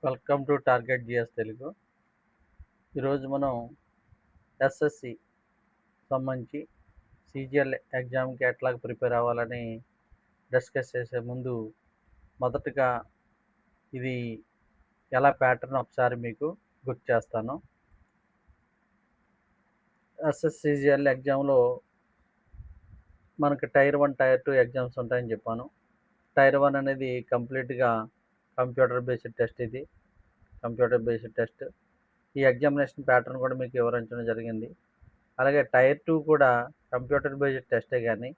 Welcome to target GS Telugu. ఈరోజు మనం SSC సంబంధించి సిజిఎల్ ఎగ్జామ్కి ఎట్లా ప్రిపేర్ అవ్వాలని డిస్కస్ చేసే ముందు మొదటగా ఇది ఎలా ప్యాటర్న్ ఒకసారి మీకు గుర్తు చేస్తాను. ఎస్ఎస్సి సిజిఎల్ ఎగ్జామ్లో మనకి టైర్ 1, టైర్ 2 ఎగ్జామ్స్ ఉంటాయని చెప్పాను. టైర్ 1 అనేది కంప్లీట్గా కంప్యూటర్ బేస్డ్ టెస్ట్. ఇది కంప్యూటర్ బేస్డ్ టెస్ట్. ఈ ఎగ్జామినేషన్ ప్యాటర్న్ కూడా మీకు వివరించడం జరిగింది. అలాగే టైర్ 2 కూడా కంప్యూటర్ బేస్డ్ టెస్టే, కానీ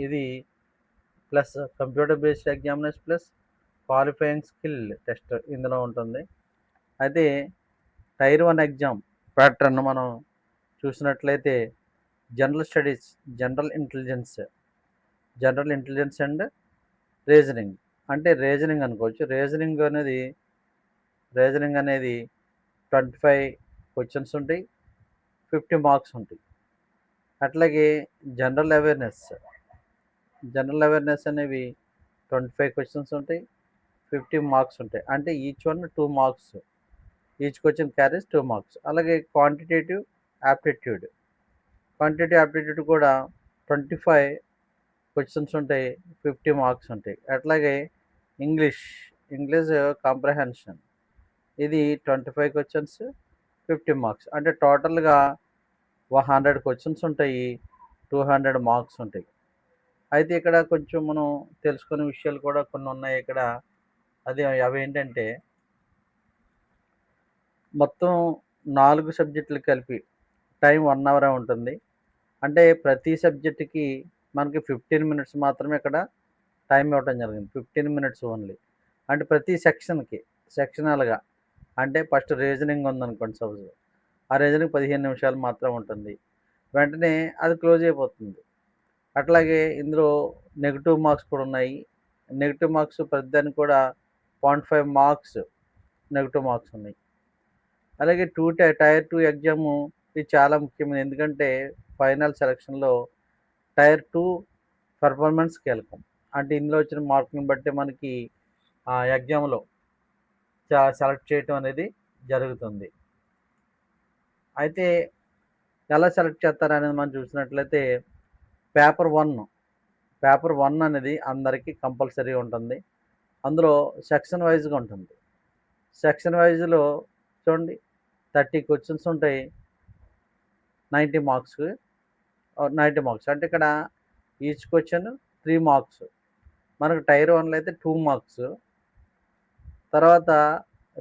ఇది plus computer based examination plus qualifying skill test ఇందులో ఉంటుంది. అయితే టైర్ 1 ఎగ్జామ్ ప్యాటర్న్ మనం చూసినట్లయితే general studies, general intelligence and reasoning. అంటే రీజనింగ్ అనుకోవచ్చు. రీజనింగ్ అనేది 25 క్వశ్చన్స్ ఉంటాయి, 50 మార్క్స్ ఉంటాయి. అట్లాగే జనరల్ అవేర్నెస్ అనేవి 25 క్వశ్చన్స్ ఉంటాయి, 50 మార్క్స్ ఉంటాయి. అంటే each one 2 marks, each question carries 2 marks. అలాగే క్వాంటిటేటివ్ యాప్టిట్యూడ్ కూడా 25 క్వశ్చన్స్ ఉంటాయి, 50 మార్క్స్ ఉంటాయి. అట్లాగే ఇంగ్లీష్ కాంప్రహెన్షన్, ఇది 25 క్వశ్చన్స్, 50 మార్క్స్. అంటే టోటల్గా 100 క్వశ్చన్స్ ఉంటాయి, 200 మార్క్స్ ఉంటాయి. అయితే ఇక్కడ కొంచెం మనం తెలుసుకునే విషయాలు కూడా కొన్ని ఉన్నాయి ఇక్కడ. అవి ఏంటంటే, మొత్తం 4 సబ్జెక్టులు కలిపి టైం 1 అవర్ ఉంటుంది. అంటే ప్రతి సబ్జెక్టుకి మనకి 15 మినిట్స్ మాత్రమే ఇక్కడ టైం ఇవ్వడం జరిగింది. 15 మినిట్స్ ఓన్లీ. అంటే ప్రతి సెక్షనల్గా, అంటే ఫస్ట్ రీజనింగ్ ఉందనుకోండి సపోజ్, ఆ రీజనింగ్ 15 నిమిషాలు మాత్రం ఉంటుంది. వెంటనే అది క్లోజ్ అయిపోతుంది. అట్లాగే ఇందులో నెగిటివ్ మార్క్స్ కూడా ఉన్నాయి. నెగిటివ్ మార్క్స్ ప్రతిదానికి కూడా 0.5 మార్క్స్ నెగిటివ్ మార్క్స్ ఉన్నాయి. అలాగే టైర్ 2 ఎగ్జాము ఇది చాలా ముఖ్యమైనది. ఎందుకంటే ఫైనల్ సెలక్షన్లో టైర్ 2 పర్ఫార్మెన్స్ కీలకం. అంటే ఇందులో వచ్చిన మార్కుని బట్టి మనకి ఆ ఎగ్జామ్లో సెలెక్ట్ చేయటం అనేది జరుగుతుంది. అయితే ఎలా సెలెక్ట్ చేస్తారనేది మనం చూసినట్లయితే పేపర్ 1 అనేది అందరికీ కంపల్సరీ ఉంటుంది. అందులో సెక్షన్ వైజ్గా ఉంటుంది. సెక్షన్ వైజ్లో చూడండి, 30 క్వశ్చన్స్ ఉంటాయి, 90 మార్క్స్. అంటే ఇక్కడ ఈచ్ క్వశ్చన్ 3 మార్క్స్. మనకు టైర్ 1లో అయితే 2 మార్క్స్. తర్వాత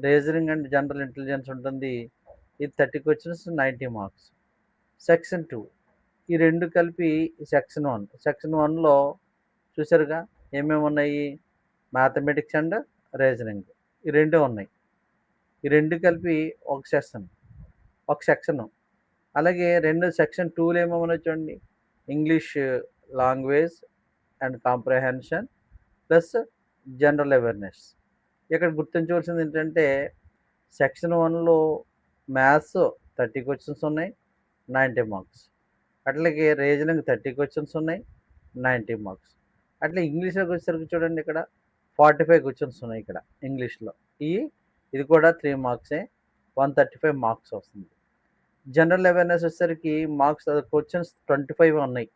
రీజనింగ్ అండ్ జనరల్ ఇంటెలిజెన్స్ ఉంటుంది, ఇది 30 క్వశ్చన్స్, 90 మార్క్స్. సెక్షన్ 2 ఈ రెండు కలిపి సెక్షన్ 1లో చూసారుగా ఏమేమి ఉన్నాయి, మ్యాథమెటిక్స్ అండ్ రీజనింగ్, ఈ రెండు ఉన్నాయి. ఈ రెండు కలిపి ఒక సెక్షన్. అలాగే సెక్షన్ 2లో ఏమేమి చూడండి, English language and comprehension plus general awareness. ఇక్కడ గుర్తించవలసింది ఏంటంటే, సెక్షన్ 1లో మ్యాథ్స్ 30 క్వశ్చన్స్ ఉన్నాయి, 90 మార్క్స్. అట్లాగే రీజనింగ్ 30 క్వశ్చన్స్ ఉన్నాయి, 90 మార్క్స్. అట్లా ఇంగ్లీష్లోకి వచ్చేసరికి చూడండి, ఇక్కడ 45 క్వశ్చన్స్ ఉన్నాయి. ఇక్కడ ఇంగ్లీష్లో ఇది కూడా 3 మార్క్సే, 135 మార్క్స్ వస్తుంది. జనరల్ అవేర్నెస్ వచ్చేసరికి క్వశ్చన్స్ 25 ఉన్నాయి.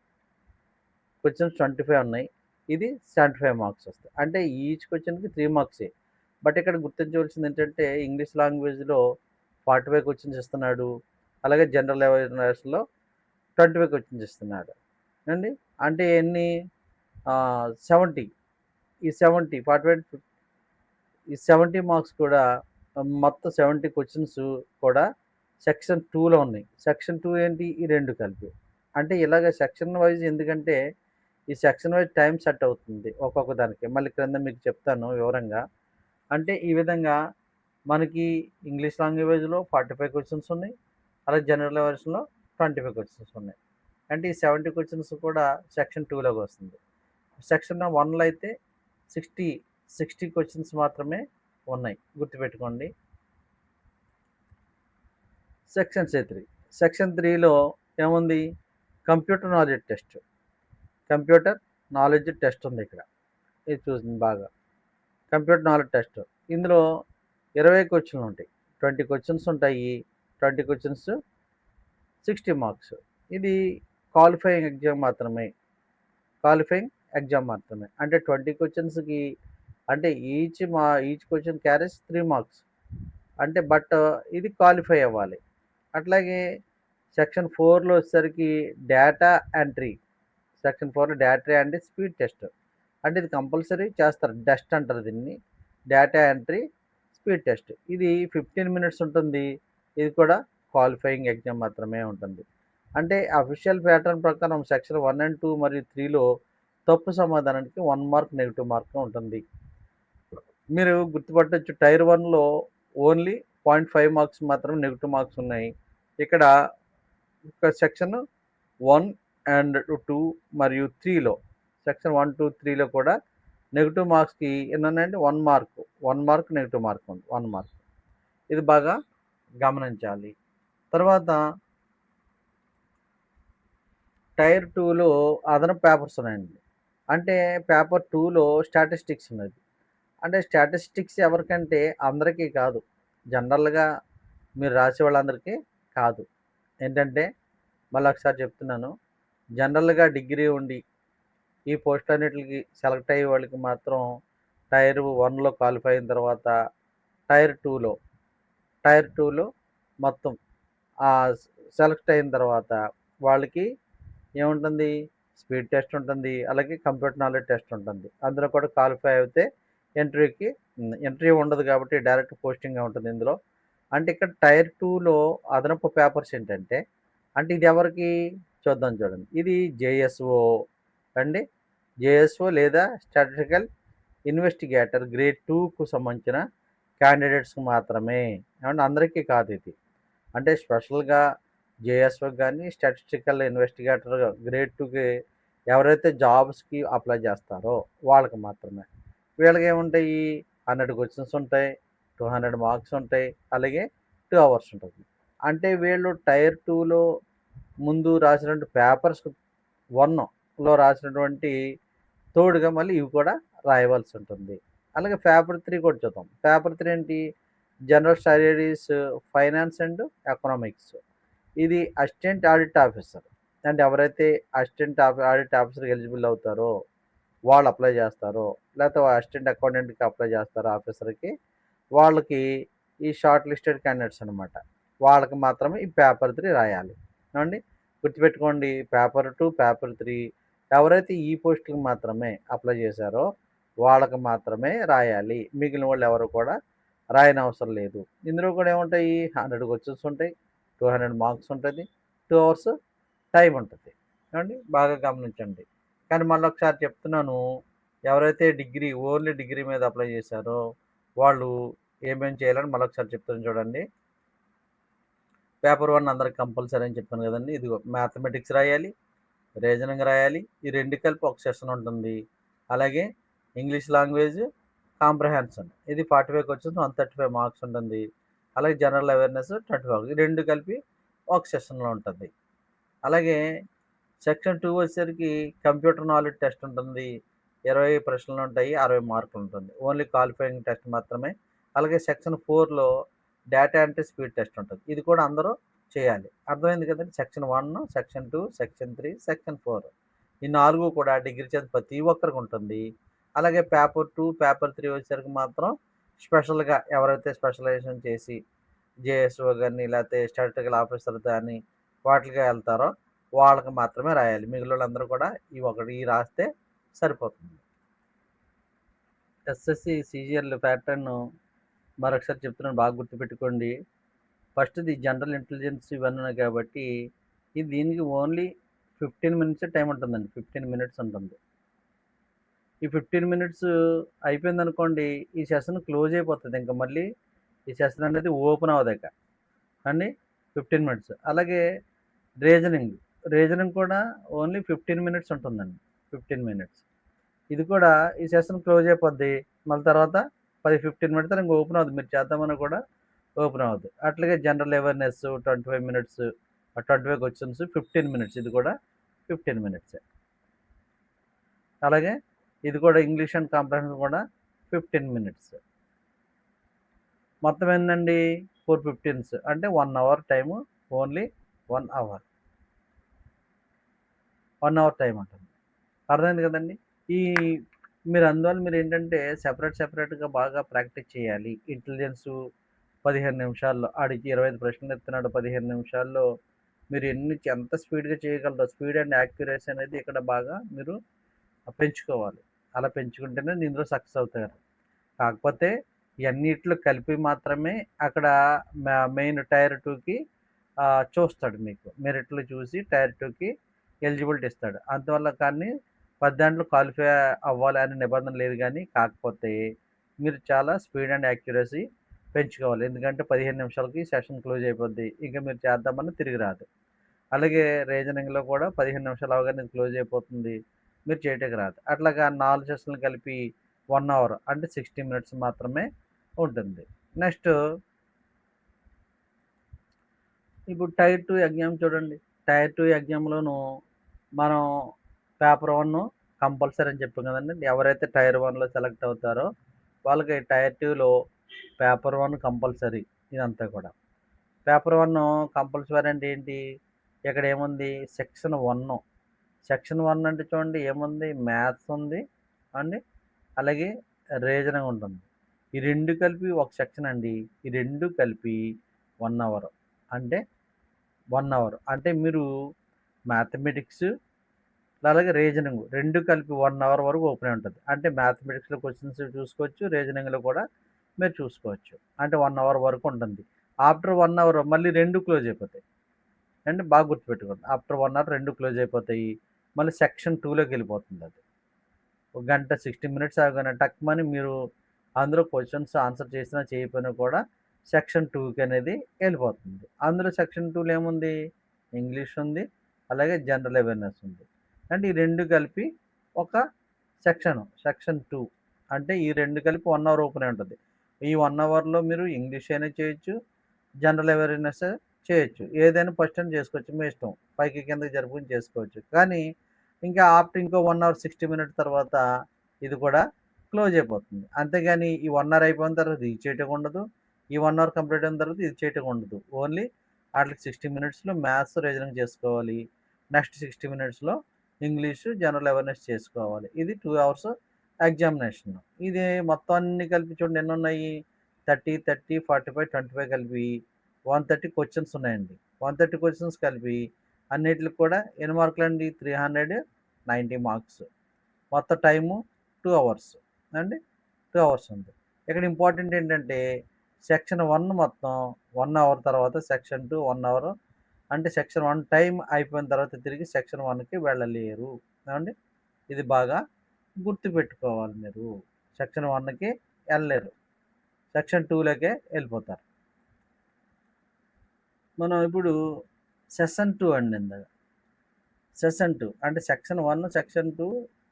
ఇది 75 మార్క్స్ వస్తాయి. అంటే ఈచ్ క్వశ్చన్కి 3 మార్క్సే. బట్ ఇక్కడ గుర్తించవలసింది ఏంటంటే, ఇంగ్లీష్ లాంగ్వేజ్లో 45 క్వశ్చన్స్ ఇస్తున్నాడు. అలాగే జనరల్ అవేర్నెస్లో 25 క్వశ్చన్స్ ఇస్తున్నాడు అండి. అంటే ఎన్ని 70. ఈ 70 మార్క్స్ కూడా, మొత్తం 70 క్వశ్చన్స్ కూడా సెక్షన్ 2లో ఉన్నాయి. సెక్షన్ 2 ఏంటి, ఈ రెండు కలిపి. అంటే ఇలాగ సెక్షన్ వైజ్, ఎందుకంటే ఈ సెక్షన్ వైజ్ టైం సెట్ అవుతుంది ఒక్కొక్క దానికి. మళ్ళీ క్రింద మీకు చెప్తాను వివరంగా. అంటే ఈ విధంగా మనకి ఇంగ్లీష్ లాంగ్వేజ్లో 45 క్వశ్చన్స్ ఉన్నాయి, అలాగే జనరల్ అవేర్నెస్లో 25 క్వశ్చన్స్ ఉన్నాయి. అంటే ఈ 70 క్వశ్చన్స్ కూడా సెక్షన్ 2లోకి వస్తుంది. సెక్షన్ 1లో అయితే 60 క్వశ్చన్స్ మాత్రమే ఉన్నాయి, గుర్తుపెట్టుకోండి. సెక్షన్ 3లో ఏముంది, కంప్యూటర్ నాలెడ్జ్ టెస్ట్ ఉంది. ఇక్కడ ఇది చూసింది బాగా, కంప్యూటర్ నాలెడ్జ్ టెస్ట్. ఇందులో 20 క్వశ్చన్లు ఉంటాయి. 20 క్వశ్చన్స్ ఉంటాయి. 20 క్వశ్చన్స్ 60 మార్క్స్. ఇది క్వాలిఫైయింగ్ ఎగ్జామ్ మాత్రమే. అంటే 20 క్వశ్చన్స్‌కి అంటే ఈచ్ క్వశ్చన్ క్యారీస్ 3 మార్క్స్. అంటే ఇది క్వాలిఫై అవ్వాలి. అట్లాగే సెక్షన్ 4లో వచ్చేసరికి డేటా ఎంట్రీ. సెక్షన్ 4లో డేటా ఎంట్రీ స్పీడ్ టెస్ట్. అంటే ఇది కంపల్సరీ చేస్తారు. డస్ట్ అంటారు దీన్ని. Data entry speed test. ఇది 15 మినిట్స్ ఉంటుంది. ఇది కూడా క్వాలిఫైయింగ్ ఎగ్జామ్ మాత్రమే ఉంటుంది. అంటే అఫీషియల్ ప్యాటర్న్ ప్రకారం సెక్షన్ 1 అండ్ 2 మరియు 3లో తప్పు సమాధానానికి 1 మార్క్ నెగెటివ్ మార్క్‌గా ఉంటుంది. మీరు గుర్తుపట్టొచ్చు టైర్ 1లో ఓన్లీ 0.5 మార్క్స్ మాత్రమే నెగెటివ్ మార్క్స్ ఉన్నాయి. ఇక్కడ సెక్షన్ 1 అండ్ 2 మరియు 3లో సెక్షన్ 1, 2, 3లో కూడా నెగెటివ్ మార్క్స్‌కి ఎన్నున్నాయంటే 1 మార్క్. 1 మార్క్ నెగెటివ్ మార్క్ ఉంది. 1 మార్క్. ఇది బాగా గమనించాలి. తర్వాత టైర్ 2లో అదనపు పేపర్స్ ఉన్నాయండి. అంటే పేపర్ 2లో స్టాటిస్టిక్స్ ఉన్నది. అంటే స్టాటిస్టిక్స్ ఎవరికంటే అందరికీ కాదు. జనరల్‌గా మీరు రాసే వాళ్ళందరికీ కాదు. ఏంటంటే మళ్ళొకసారి చెప్తున్నాను. జనరల్‌గా డిగ్రీ ఉండి ఈ పోస్టులన్నిట్లికి సెలెక్ట్ అయ్యే వాళ్ళకి మాత్రం టైర్ 1లో క్వాలిఫై అయిన తర్వాత టైర్ 2లో మొత్తం సెలెక్ట్ అయిన తర్వాత వాళ్ళకి ఏముంటుంది? స్పీడ్ టెస్ట్ ఉంటుంది. అలాగే కంప్యూటర్ నాలెడ్జ్ టెస్ట్ ఉంటుంది. అందులో కూడా క్వాలిఫై అయితే ఎంట్రీ ఉండదు కాబట్టి డైరెక్ట్ పోస్టింగే ఉంటుంది ఇందులో. అంటే ఇక్కడ టైర్ 2లో అదనపు పేపర్స్ ఏంటంటే, అంటే ఇది ఎవరికి చూద్దాం చూడండి. ఇది జేఎస్ఓ అండి. జేఎస్ఓ లేదా స్టాటిస్టికల్ ఇన్వెస్టిగేటర్ గ్రేడ్ 2కు సంబంధించిన క్యాండిడేట్స్‌కి మాత్రమే. ఏమంటే అందరికీ కాదు ఇది. అంటే స్పెషల్‌గా జేఎస్ఓకి గానీ, స్టాటిస్టికల్ ఇన్వెస్టిగేటర్ గ్రేడ్ 2కి ఎవరైతే జాబ్స్‌కి అప్లై చేస్తారో వాళ్ళకి మాత్రమే. వీళ్ళకేముంటాయి 100 క్వెషన్స్ ఉంటాయి. 200 మార్క్స్ ఉంటాయి. అలాగే 2 అవర్స్ ఉంటుంది. అంటే వీళ్ళు టైర్ 2లో ముందు రాసినటువంటి పేపర్స్ 1లో రాసినటువంటి తోడుగా మళ్ళీ ఇవి కూడా రాయవలసి ఉంటుంది. అలాగే పేపర్ 3 కూడా చూద్దాం. పేపర్ 3 ఏంటి? General studies, finance and economics. ఇది అసిస్టెంట్ ఆడిట్ ఆఫీసర్. అంటే ఎవరైతే ఆడిట్ ఆఫీసర్‌గా ఎలిజిబుల్ అవుతారో వాళ్ళు అప్లై చేస్తారో, లేకపోతే అసిస్టెంట్ అకౌంటెంట్‌కి అప్లై చేస్తారో ఆఫీసర్‌కి, వాళ్ళకి ఈ షార్ట్ లిస్టెడ్ క్యాండిడేట్స్ అనమాట. వాళ్ళకి మాత్రమే ఈ పేపర్ 3 రాయాలి. ఏవండీ? గుర్తుపెట్టుకోండి పేపర్ 2, పేపర్ 3 ఎవరైతే ఈ పోస్టులకు మాత్రమే అప్లై చేశారో వాళ్ళకి మాత్రమే రాయాలి. మిగిలిన వాళ్ళు ఎవరు కూడా రాయనవసరం లేదు. ఇందులో కూడా ఏముంటాయి 100 క్వెషన్స్ ఉంటాయి. 200 మార్క్స్ ఉంటది. 2 అవర్స్ టైమ్ ఉంటది. ఏవండీ? బాగా గమనించండి. కానీ మళ్ళొకసారి చెప్తున్నాను. ఎవరైతే ఓన్లీ డిగ్రీ మీద అప్లై చేశారో వాళ్ళు ఏమేం చేయాలని మళ్ళొకసారి చెప్తాను చూడండి. పేపర్ 1 అందరికి కంపల్సరీ అని చెప్పాను కదండీ! ఇదిగో మ్యాథమెటిక్స్ రాయాలి, రీజనింగ్ రాయాలి. ఈ 2 కలిపి ఒక సెషన్ ఉంటుంది. అలాగే ఇంగ్లీష్ లాంగ్వేజ్ కాంప్రహెన్షన్ ఇది 45 క్వెషన్స్ 135 మార్క్స్ ఉంటుంది. అలాగే జనరల్ అవేర్‌నెస్ 25 ఈ 2 కలిపి ఒక సెషన్‌లో ఉంటది. అలాగే సెక్షన్ 2 వచ్చేసరికి కంప్యూటర్ నాలెడ్జ్ టెస్ట్ ఉంటుంది. 20 ప్రశ్నలుంటాయి. 60 మార్కులుంటుంది. ఓన్లీ క్వాలిఫైయింగ్ టెస్ట్ మాత్రమే. అలాగే సెక్షన్ 4లో డేటా ఎంట్రీ స్పీడ్ టెస్ట్ ఉంటది. ఇది కూడా అందరూ చేయాలి. అర్థమైంది కదండీ! సెక్షన్ 1, సెక్షన్ 2, సెక్షన్ 3, సెక్షన్ 4 ఈ 4 కూడా డిగ్రీ చదివే ప్రతి ఒక్కరికి ఉంటుంది. అలాగే పేపర్ 2, పేపర్ 3 వచ్చేసరికి మాత్రం స్పెషల్‌గా ఎవరైతే స్పెషలైజేషన్ చేసి జేఎస్ఓ గాని, లేతే స్టాటిస్టికల్ ఆఫీసర్ గాని వాటిలకి ఎళ్తారో వాళ్ళకి మాత్రమే రాయాలి. మిగిలినోళ్ళందరూ కూడా ఇవి రాస్తే సరిపోతుంది. ఎస్ఎస్‌సి సీజీఎల్ ప్యాటర్న్ మరొకసారి చెప్తున్నాను బాగా గుర్తుపెట్టుకోండి. ఫస్ట్‌ది జనరల్ ఇంటెలిజెన్స్ ఇవన్నీ ఉన్నాయి కాబట్టి దీనికి ఓన్లీ 15 మినిట్సే టైమ్ ఉంటుందండి. 15 మినిట్స్ ఉంటుంది. ఈ 15 మినిట్స్ అయిపోయిందనుకోండి ఈ సెషన్ క్లోజ్ అయిపోతది. ఇంక మళ్ళీ ఈ సెషన్ అనేది ఓపెన్ అవ్వదిక. అండి 15 మినిట్స్. అలాగే రీజనింగ్. రీజనింగ్ కూడా ఓన్లీ 15 మినిట్స్ ఉంటుందండి. 15 మినిట్స్. ఇది కూడా ఈ సెషన్ క్లోజ్ అయిపోద్ది. మళ్ళీ తర్వాత 15 మినిట్స్ ఇంక ఓపెన్ అవ్వదు. మీరు చేద్దామన్నా కూడా ఓపెన్ అవ్వదు. అట్లాగే general awareness 25 minutes, 25 questions 15 minutes ఇది కూడా 15 మినిట్సే. అలాగే ఇది కూడా ఇంగ్లీష్ అండ్ కాంప్రహెన్షన్ కూడా 15 మినిట్స్. మొత్తం ఏందండి 4:15 అంటే 1 hour time. Only 1 hour. 1 hour time ఉంటుంది. అర్థమైంది కదండీ! ఈ మీరు అందువల్ల మీరేంటంటే సెపరేట్‌గా బాగా ప్రాక్టీస్ చేయాలి. ఇంటెలిజెన్సు 15 నిమిషాల్లో ఆడికి 25 ప్రశ్నలు ఇస్తున్నాడు. 15 నిమిషాల్లో మీరు ఎంత స్పీడ్‌గా చేయగలరో స్పీడ్ అండ్ యాక్యురసీ అనేది ఇక్కడ బాగా మీరు పెంచుకోవాలి. అలా పెంచుకుంటేనే ఇందులో సక్సెస్ అవుతారు. కాకపోతే ఇయన్నిట్లో కలిపి మాత్రమే అక్కడ మెయిన్ టైర్ 2కి చూస్తాడు మీకు. మెరిట్‌లో చూసి టైర్ 2కి ఎలిజిబిలిటీ ఇస్తాడు. అందువల్ల కానీ 10 దాంట్లో క్వాలిఫై అవ్వాలి అనే నిబంధన లేదు గానీ, కాకపోతే మీరు చాలా స్పీడ్ అండ్ యాక్యురసీ పెంచుకోవాలి. ఎందుకంటే 15 నిమిషాలకి సెషన్ క్లోజ్ అయిపోద్ది. ఇంక మీరు చేద్దామన్నా తిరిగి రాదు. అలాగే రీజనింగ్‌లో కూడా 15 నిమిషాలు అవ్వగానే ఇది క్లోజ్ అయిపోతుంది. మీరు చేయటానికి రాదు. అట్లాగా 4 సెషన్‌లు కలిపి 1 అవర్ అంటే 60 మినిట్స్ మాత్రమే ఉంటుంది. నెక్స్ట్ ఇప్పుడు టైర్ 2 ఎగ్జామ్ చూడండి. టైర్ 2 ఎగ్జామ్‌లోను మనం పేపర్ 1 కంపల్సరీ అని చెప్పాం కదండీ! ఎవరైతే టైర్ 1లో సెలెక్ట్ అవుతారో వాళ్ళకి టైర్ 2లో పేపర్ 1 కంపల్సరీ ఇదంతా కూడా. పేపర్ 1 కంపల్సరీ అంటే ఏంటి? ఇక్కడ ఏముంది సెక్షన్ 1. సెక్షన్ 1 అంటే చూడండి ఏముంది మ్యాథ్స్ ఉంది అండి. అలాగే రీజనింగ్ ఉంటుంది. ఈ 2 కలిపి ఒక సెక్షన్ అండి. ఈ 2 కలిపి 1 అవర్. అంటే 1 అవర్. అంటే మీరు మ్యాథమెటిక్స్ అలాగే రీజనింగ్ 2 కలిపి 1 అవర్ వరకు ఓపెనే ఉంటది. అంటే మ్యాథమెటిక్స్‌లో క్వెషన్స్ చూసుకోవచ్చు. రీజనింగ్‌లో కూడా మీరు చూసుకోవచ్చు. అంటే 1 అవర్ వరకు ఉంటుంది. ఆఫ్టర్ 1 అవర్ మళ్ళీ 2 క్లోజ్ అయిపోతాయి. అంటే బాగా గుర్తుపెట్టుకోండి. ఆఫ్టర్ 1 అవర్ 2 క్లోజ్ అయిపోతాయి. మళ్ళీ సెక్షన్ 2లోకెళ్ళిపోతుందది. ఒక గంట 60 మినిట్స్ ఆగగానే టక్‌మని మీరు అందులో క్వెషన్స్ ఆన్సర్ చేసినా చేయకపోయినా కూడా సెక్షన్ 2కి అనేది ఎళ్ళిపోతుంది. అందులో సెక్షన్ 2లో ఏముంది? ఇంగ్లీష్ ఉంది. అలాగే జనరల్ అవేర్‌నెస్ ఉంది. అంటే ఈ 2 కలిపి ఒక సెక్షన్ 2 అంటే ఈ 2 కలిపి 1 అవర్ ఓపెనే ఉంటది. ఈ 1 అవర్‌లో మీరు ఇంగ్లీష్ అయినా చేయొచ్చు. జనరల్ అవేర్‌నెస్ చేయొచ్చు. ఏదైనా ఫస్ట్ టైమ్ చేసుకోవచ్చు మీ ఇష్టం. పైకి కిందకి జరుపుకొని చేసుకోవచ్చు. కానీ ఇంకా ఆఫ్టర్ ఇంకో 1 అవర్ 60 మినిట్స్ తర్వాత ఇది కూడా క్లోజ్ అయిపోతుంది. అంతేగాని ఈ 1 అవర్ అయిపోయిన తర్వాత ఇది చేయటం ఉండదు. ఈ 1 అవర్ కంప్లీట్ అయిన తర్వాత ఇది చేయటం ఉండదు. ఓన్లీ ఆటికి 60 మినిట్స్‌లో మ్యాథ్స్, రీజనింగ్ చేసుకోవాలి. నెక్స్ట్ 60 మినిట్స్‌లో ఇంగ్లీషు, జనరల్ అవేర్‌నెస్ చేసుకోవాలి. ఇది 2 అవర్స్ ఎగ్జామినేషన్. ఇది మొత్తం అన్నీ కలిపి చూడండి ఎన్నున్నాయి 30, 30, 45, 25 కలిపి 130 క్వెషన్స్ ఉన్నాయండి. 130 క్వెషన్స్ కలిపి అన్నిట్లికి కూడా ఎన్ని మార్కులండి 390 మార్క్స్. మొత్తం టైము 2 అవర్స్ అండి. 2 అవర్స్ ఉంది. ఇక్కడ ఇంపార్టెంట్ ఏంటంటే సెక్షన్ 1 మొత్తం 1 అవర్ తర్వాత సెక్షన్ 2 1 అవర్ అంటే సెక్షన్ 1 టైమ్ అయిపోయిన తర్వాత తిరిగి సెక్షన్ 1కి వెళ్ళలేరు. ఏవండీ? ఇది బాగా గుర్తుపెట్టుకోవాలి మీరు. సెక్షన్ 1కి ఎళ్ళలేరు. సెక్షన్ 2లోకే ఎళ్ళిపోతారు. మనం ఇప్పుడు సెషన్ 2 అండి ఇందాక. సెషన్ 2 అంటే సెక్షన్ 1, సెక్షన్ 2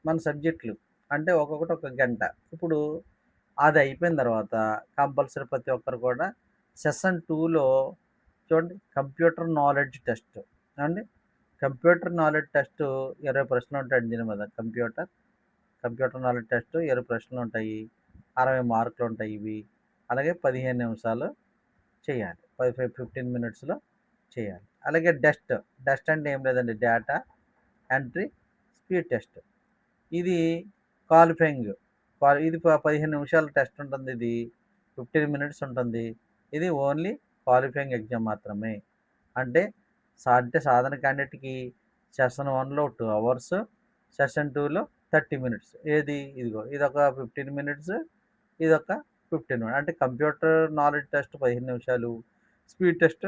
మన సబ్జెక్టులు. అంటే ఒక్కొక్కటి ఒక గంట. ఇప్పుడు అది అయిపోయిన తర్వాత కంపల్సరీ ప్రతి ఒక్కరు కూడా సెషన్ 2లో చూడండి కంప్యూటర్ నాలెడ్జ్ టెస్ట్ ఏవండీ? కంప్యూటర్ నాలెడ్జ్ టెస్ట్ 20 ప్రశ్నలుంటాయండి దీని మీద. కంప్యూటర్ నాలెడ్జ్ టెస్ట్ 20 ప్రశ్నలుంటాయి. 60 మార్కులుంటాయి ఇవి. అలాగే 15 నిమిషాలు చేయాలి. 15 మినిట్స్‌లో చేయాలి. అలాగే డస్ట్ అంటే ఏం లేదండి డేటా ఎంట్రీ స్పీడ్ టెస్ట్. ఇది క్వాలిఫైయింగ్. ఇది 15 నిమిషాల టెస్ట్ ఉంటుంది ఇది. 15 మినిట్స్ ఉంటుంది. ఇది ఓన్లీ క్వాలిఫైయింగ్ ఎగ్జామ్ మాత్రమే. అంటే సాధారణ క్యాండిడేట్‌కి సెషన్ 1లో 2 అవర్స్, సెషన్ 2లో 30 మినిట్స్. ఏది ఇదిగో ఇదొక 15 మినిట్స్, ఇదొక 15 మినిట్స్. అంటే కంప్యూటర్ నాలెడ్జ్ టెస్ట్ 15 నిమిషాలు, స్పీడ్ టెస్ట్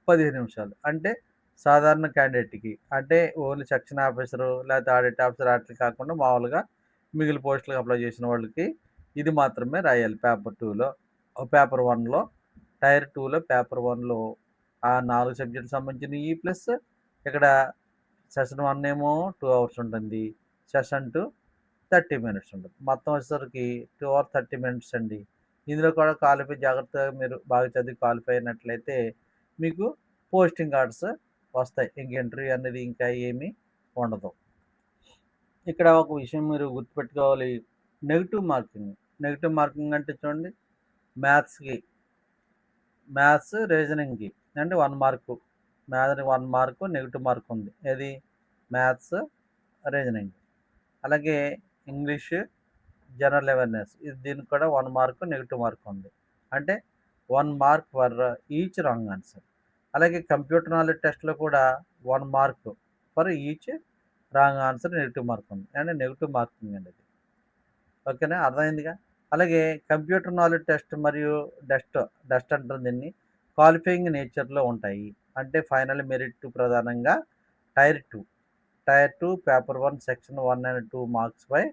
15 నిమిషాలు. అంటే సాధారణ క్యాండిడేట్‌కి అంటే ఓన్లీ సెక్షన్ ఆఫీసరు లేకపోతే ఆడిట్ ఆఫీసర్ ఆటిలకి కాకుండా మామూలుగా మిగిలిన పోస్టులకు అప్లై చేసిన వాళ్ళకి ఇది మాత్రమే రాయాలి పేపర్ 2లో. పేపర్ 1లో టైర్ 2లో పేపర్ 1లో ఆ 4 సబ్జెక్ట్‌కి సంబంధించినయి ప్లస్ ఇక్కడ సెషన్ 1 ఏమో 2 అవర్స్ ఉంటుంది. సెషన్ 2 30 మినిట్స్ ఉంటుంది. మొత్తం వచ్చేసరికి 2 అవర్ 30 మినిట్స్ అండి. ఇందులో కూడా క్వాలిఫై జాగ్రత్తగా మీరు బాగా చదివి క్వాలిఫై అయినట్లయితే మీకు పోస్టింగ్ ఆర్డర్స్ వస్తాయి. ఇంక ఇంటర్వ్యూ అనేది ఇంకా ఏమీ ఉండదు. ఇక్కడ ఒక విషయం మీరు గుర్తుపెట్టుకోవాలి. Negative marking. నెగెటివ్ మార్కింగ్ అంటే చూడండి మ్యాథ్స్‌కి మ్యాథ్స్, రీజనింగ్‌కి అంటే 1 మార్కు. మ్యాథ్‌కి 1 మార్కు, నెగెటివ్ మార్క్ ఉంది. ఏది? Maths, reasoning. అలాగే ఇంగ్లీష్, జనరల్ అవేర్‌నెస్ దీనికి కూడా 1 మార్క్, నెగెటివ్ మార్క్ ఉంది. అంటే 1 mark for each wrong answer. అలాగే కంప్యూటర్ నాలెడ్జ్ టెస్ట్‌లో కూడా 1 mark for each wrong answer negative mark ఉంది. అంటే నెగెటివ్ మార్కింగ్ అండి ఇది. ఓకేనా? అర్థమైందిగా. అలాగే కంప్యూటర్ నాలెడ్జ్ టెస్ట్ మరియు డస్ట్ డస్ట్ అంటారు దీన్ని. క్వాలిఫైయింగ్ నేచర్‌లో ఉంటాయి. అంటే ఫైనల్ మెరిట్ ప్రధానంగా tyre 2, tyre 2 paper 1 section 1 and 2 మార్క్స్‌పై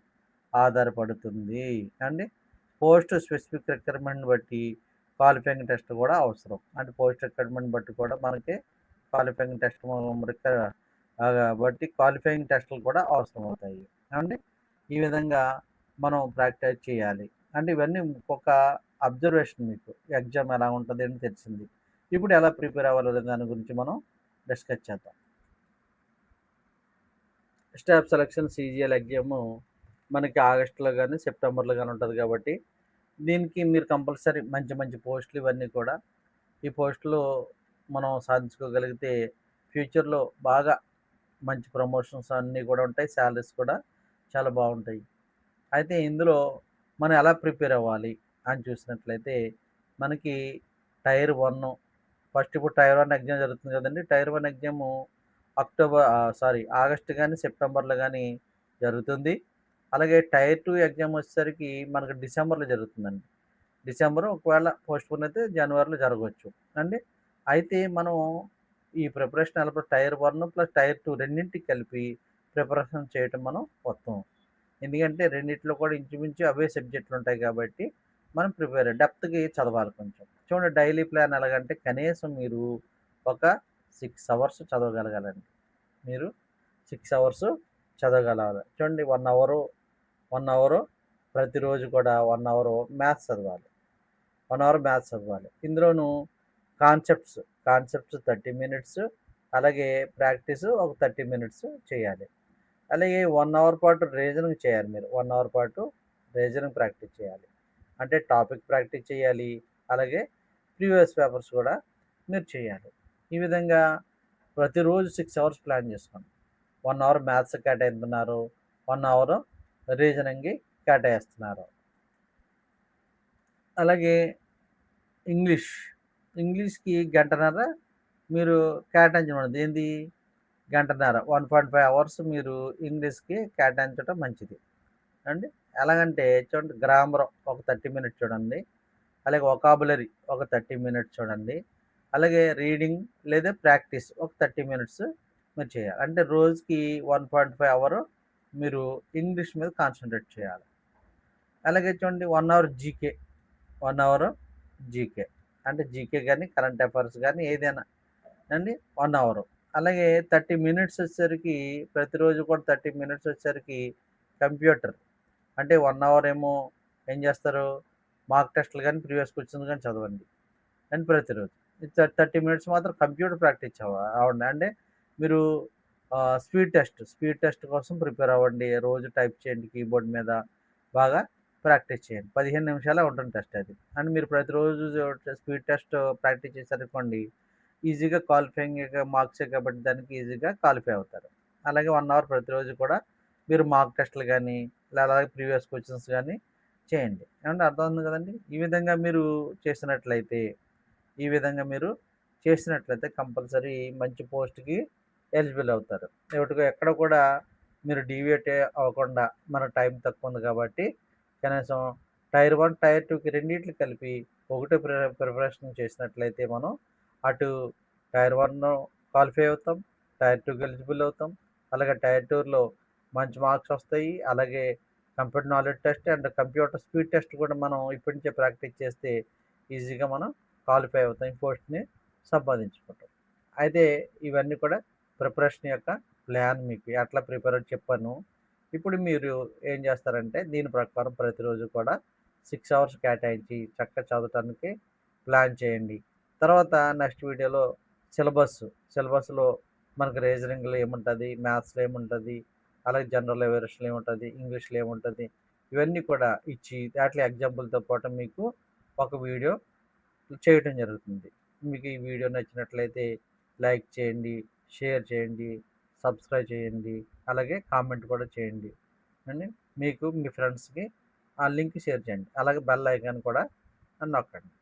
ఆధారపడుతుంది. అండి. పోస్ట్ స్పెసిఫిక్ రిక్వైర్మెంట్‌ని బట్టి క్వాలిఫైయింగ్ టెస్ట్ కూడా అవసరం. అంటే పోస్ట్ రిక్వైర్మెంట్ బట్టి కూడా మనకి క్వాలిఫైయింగ్ టెస్ట్ బట్టి క్వాలిఫైయింగ్ టెస్టులు కూడా అవసరమవుతాయి. ఏవండీ? ఈ విధంగా మనం ప్రాక్టీస్ చేయాలి. అంటే ఇవన్నీ ఒక అబ్జర్వేషన్ మీకు. ఎగ్జామ్ ఎలా ఉంటది అని తెలిసింది. ఇప్పుడు ఎలా ప్రిపేర్ అవ్వాలనే దాని గురించి మనం డిస్కస్ చేద్దాం. స్టాఫ్ సెలక్షన్ సీజీఎల్ ఎగ్జాము మనకి ఆగస్టులో గాని, సెప్టెంబర్‌లో గాని ఉంటది కాబట్టి, దీనికి మీరు కంపల్సరీ మంచి మంచి పోస్టులు ఇవన్నీ కూడా ఈ పోస్టులు మనం సాధించుకోగలిగితే ఫ్యూచర్‌లో బాగా మంచి ప్రమోషన్స్ అన్నీ కూడా ఉంటాయి. సాలరీస్ కూడా చాలా బావుంటాయి. అయితే ఇందులో మనం ఎలా ప్రిపేర్ అవ్వాలి అని చూసినట్లయితే, మనకి టైర్ 1 ఫస్ట్ ఇప్పుడు టైర్ 1 ఎగ్జామ్ జరుగుతుంది కదండీ! టైర్ 1 ఎగ్జాము ఆగస్ట్ గాని, సెప్టెంబర్‌లో గాని జరుగుతుంది. అలాగే టైర్ 2 ఎగ్జామ్ వచ్చేసరికి మనకు డిసెంబర్‌లో జరుగుతుందండి. డిసెంబర్ ఒకవేళ పోస్ట్‌పోన్ అయితే జనవరిలో జరగవచ్చు. అండి. అయితే మనం ఈ ప్రిపరేషన్ ఎలా టైర్ 1 ప్లస్ టైర్ 2 రెండింటికి కలిపి ప్రిపరేషన్ చేయటం మనం ఉత్తమం. ఎందుకంటే రెండిట్లో కూడా ఇంచుమించు అవే సబ్జెక్టులు ఉంటాయి కాబట్టి మనం డెప్త్‌కి చదవాలి కొంచెం. చూడండి డైలీ ప్లాన్ ఎలాగంటే కనీసం మీరు ఒక 6 అవర్స్ చదవగలగాలండి. మీరు 6 అవర్స్ చదవగలగాలి. చూడండి 1 అవరు ప్రతిరోజు కూడా 1 అవరు మ్యాథ్స్ చదవాలి. 1 అవర్ మ్యాథ్స్ చదవాలి. ఇందులోను కాన్సెప్ట్స్, కాన్సెప్ట్స్ 30 మినిట్స్ అలాగే ప్రాక్టీస్ ఒక 30 మినిట్స్ చేయాలి. అలాగే 1 అవర్ పాటు రీజనింగ్ చేయాలి మీరు. 1 అవర్ పాటు రీజనింగ్ ప్రాక్టీస్ చేయాలి. అంటే టాపిక్ ప్రాక్టీస్ చేయాలి. అలాగే ప్రీవియస్ పేపర్స్ కూడా మీరు చేయాలి. ఈ విధంగా ప్రతిరోజు 6 అవర్స్ ప్లాన్ చేసుకోండి. 1 అవర్ మ్యాథ్స్‌కి కేటాయిస్తున్నారు. 1 అవర్ రీజనింగ్‌కి కేటాయిస్తున్నారు. అలాగే ఇంగ్లీష్, ఇంగ్లీష్‌కి గంటన్నర మీరు కేటాయించమన్నది. ఏంది? గంటన్నర 1.5 అవర్స్ మీరు ఇంగ్లీష్‌కి కేటాయించడం మంచిది. అండి. ఎలాగంటే చూడండి గ్రామర్ ఒక 30 మినిట్స్ చూడండి. అలాగే వొకాబులరీ ఒక 30 మినిట్స్ చూడండి. అలాగే రీడింగ్ లేదా ప్రాక్టీస్ ఒక 30 మినిట్స్ మీరు చేయాలి. అంటే రోజుకి 1.5 అవర్ మీరు ఇంగ్లీష్ మీద కాన్సంట్రేట్ చేయాలి. అలాగే చూడండి 1 అవర్ జీకే. 1 hour GK. అంటే జీకే గాని, కరెంట్ అఫైర్స్ గాని ఏదైనా అండి 1 అవరు. అలాగే 30 మినిట్స్ వచ్చేసరికి ప్రతిరోజు కూడా 30 మినిట్స్ వచ్చేసరికి కంప్యూటర్. అంటే 1 అవర్ ఏమో ఏం చేస్తారు? మాక్ టెస్ట్‌లు గాని, ప్రీవియస్ క్వెషన్స్ గాని చదవండి. అండ్ ప్రతిరోజు. ఈ 30 మినిట్స్ మాత్రం కంప్యూటర్ ప్రాక్టీస్ అవ్వండి. అంటే మీరు స్పీడ్ టెస్ట్ కోసం ప్రిపేర్ అవ్వండి. రోజు టైప్ చేయండి కీబోర్డ్ మీద. బాగా ప్రాక్టీస్ చేయండి. 15 నిమిషాలే ఉంటుంది టెస్ట్ అది. అండ్ మీరు ప్రతిరోజు స్పీడ్ టెస్ట్ ప్రాక్టీస్ చేశారనుకోండి, ఈజీగా క్వాలిఫైయింగ్ మార్క్సే కాబట్టి దానికి ఈజీగా క్వాలిఫై అవుతారు. అలాగే 1 అవర్ ప్రతిరోజు కూడా మీరు మాక్ టెస్ట్‌లు గాని, అలాగే ప్రీవియస్ క్వెషన్స్ గాని చేయండి. ఏమంటే అర్థమవుతుంది కదండీ! ఈ విధంగా మీరు చేసినట్లయితే కంపల్సరీ మంచి పోస్ట్‌కి ఎలిజిబుల్ అవుతారు. ఎక్కడ కూడా మీరు డీవియేట్ అవ్వకుండా మన టైం తక్కువ ఉంది కాబట్టి కనీసం టైర్ 1, టైర్ 2కి రెండిటికి కలిపి ఒకటే ప్రిపరేషన్ చేసినట్లయితే మనం అటు టైర్ 1 క్వాలిఫై అవుతాం. టైర్ 2కి ఎలిజిబుల్ అవుతాం. అలాగే టైర్ 2లో మంచి మార్క్స్ వస్తాయి. అలాగే computer knowledge test and computer speed test కూడా మనం ఇప్పటి నుంచే ప్రాక్టీస్ చేస్తే ఈజీగా మనం క్వాలిఫై అవుతాం. పోస్ట్‌ని సంపాదించుకుంటాం. అయితే ఇవన్నీ కూడా ప్రిపరేషన్ యొక్క ప్లాన్ మీకు ఎట్లా ప్రిపేర్ అవ్వాలో చెప్పాను. ఇప్పుడు మీరు ఏం చేస్తారంటే దీని ప్రకారం ప్రతిరోజు కూడా 6 అవర్స్ కేటాయించి చక్కగా చదవటానికి ప్లాన్ చేయండి. తర్వాత నెక్స్ట్ వీడియోలో సిలబస్‌లో మనకు రీజనింగ్‌లో ఏముంటది, మ్యాథ్స్‌లో ఏముంటది, అలాగే జనరల్ అవేర్నెస్‌లో ఏముంటది, ఇంగ్లీష్‌లో ఏముంటది, ఇవన్నీ కూడా ఇచ్చి దాంట్లో ఎగ్జాంపుల్‌తో పాటు మీకు ఒక వీడియో చేయటం జరుగుతుంది. మీకు ఈ వీడియో నచ్చినట్లయితే లైక్ చేయండి, షేర్ చేయండి, సబ్స్క్రైబ్ చేయండి, అలాగే కామెంట్ కూడా చేయండి అండి. మీకు మీ ఫ్రెండ్స్‌కి ఆ లింక్ షేర్ చేయండి. అలాగే బెల్ ఐకాన్ కూడా నొక్కండి.